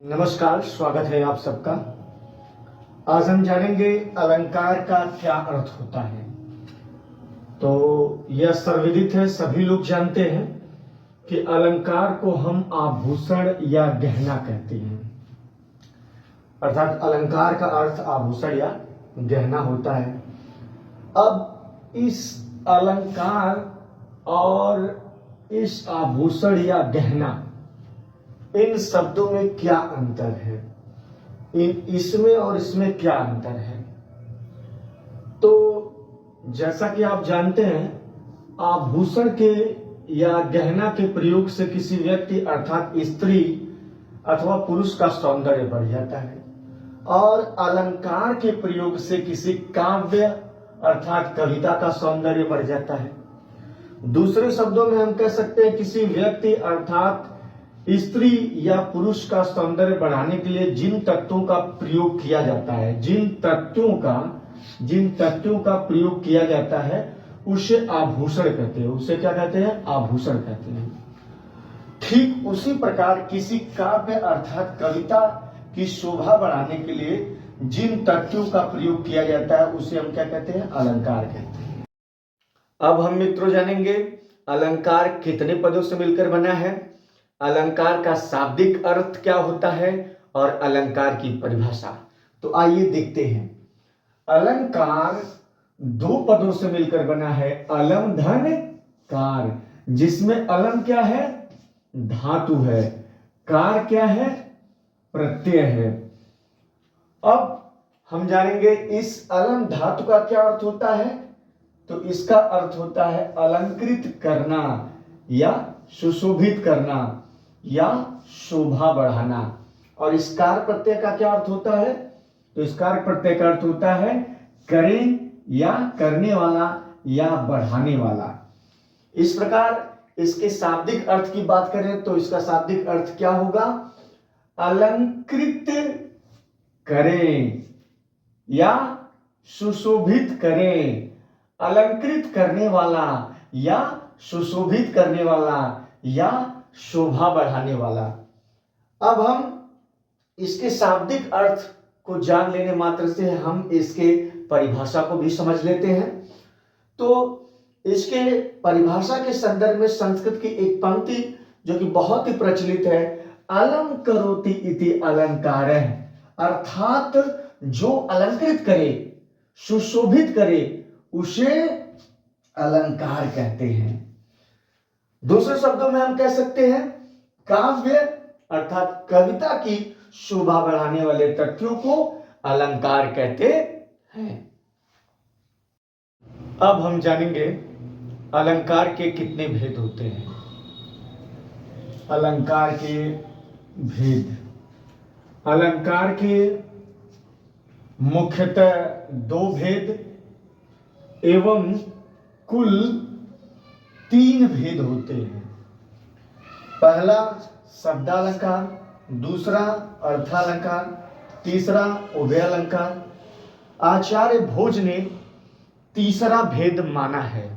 नमस्कार, स्वागत है आप सबका। आज हम जानेंगे अलंकार का क्या अर्थ होता है। तो यह सर्वविदित है, सभी लोग जानते हैं कि अलंकार को हम आभूषण या गहना कहते हैं। अर्थात अलंकार का अर्थ आभूषण या गहना होता है। अब इस अलंकार और इस आभूषण या गहना, इन शब्दों में क्या अंतर है, इसमें और इसमें क्या अंतर है। तो जैसा कि आप जानते हैं, आभूषण के या गहना के प्रयोग से किसी व्यक्ति अर्थात स्त्री अथवा पुरुष का सौंदर्य बढ़ जाता है, और अलंकार के प्रयोग से किसी काव्य अर्थात कविता का सौंदर्य बढ़ जाता है। दूसरे शब्दों में हम कह सकते हैं किसी व्यक्ति अर्थात स्त्री या पुरुष का सौंदर्य बढ़ाने के लिए जिन तत्वों का प्रयोग किया जाता है, जिन तत्वों का प्रयोग किया जाता है, उसे आभूषण कहते हैं। उसे क्या कहते हैं? आभूषण कहते हैं। ठीक उसी प्रकार किसी काव्य अर्थात कविता की शोभा बढ़ाने के लिए जिन तत्वों का प्रयोग किया जाता है, उसे हम क्या कहते हैं? अलंकार कहते हैं। अब हम मित्रों जानेंगे अलंकार कितने पदों से मिलकर बना है, अलंकार का शाब्दिक अर्थ क्या होता है और अलंकार की परिभाषा। तो आइए देखते हैं। अलंकार दो पदों से मिलकर बना है, अलम धन कार, जिसमें अलम क्या है? धातु है, कार क्या है? प्रत्यय है। अब हम जानेंगे इस अलम धातु का क्या अर्थ होता है। तो इसका अर्थ होता है अलंकृत करना या सुशोभित करना या शोभा बढ़ाना। और इस कार प्रत्यय का क्या अर्थ होता है? तो इस कार प्रत्यय का अर्थ होता है करें या करने वाला या बढ़ाने वाला। इस प्रकार इसके शाब्दिक अर्थ की बात करें तो इसका शाब्दिक अर्थ क्या होगा? अलंकृत करें या सुशोभित करें, अलंकृत करने वाला या सुशोभित करने वाला या शोभा बढ़ाने वाला। अब हम इसके शाब्दिक अर्थ को जान लेने मात्र से हम इसके परिभाषा को भी समझ लेते हैं। तो इसके परिभाषा के संदर्भ में संस्कृत की एक पंक्ति जो कि बहुत ही प्रचलित है, अलम करोति इति अलंकारः, अर्थात जो अलंकृत करे, सुशोभित करे, उसे अलंकार कहते हैं। दूसरे शब्दों में हम कह सकते हैं काव्य अर्थात कविता की शोभा बढ़ाने वाले तथ्यों को अलंकार कहते हैं। अब हम जानेंगे अलंकार के कितने भेद होते हैं। अलंकार के भेद, अलंकार के मुख्यतः दो भेद एवं कुल 3 भेद होते हैं। पहला शब्दालंकार, दूसरा अर्थालंकार, तीसरा उभयालंकार। आचार्य भोज ने तीसरा भेद माना है।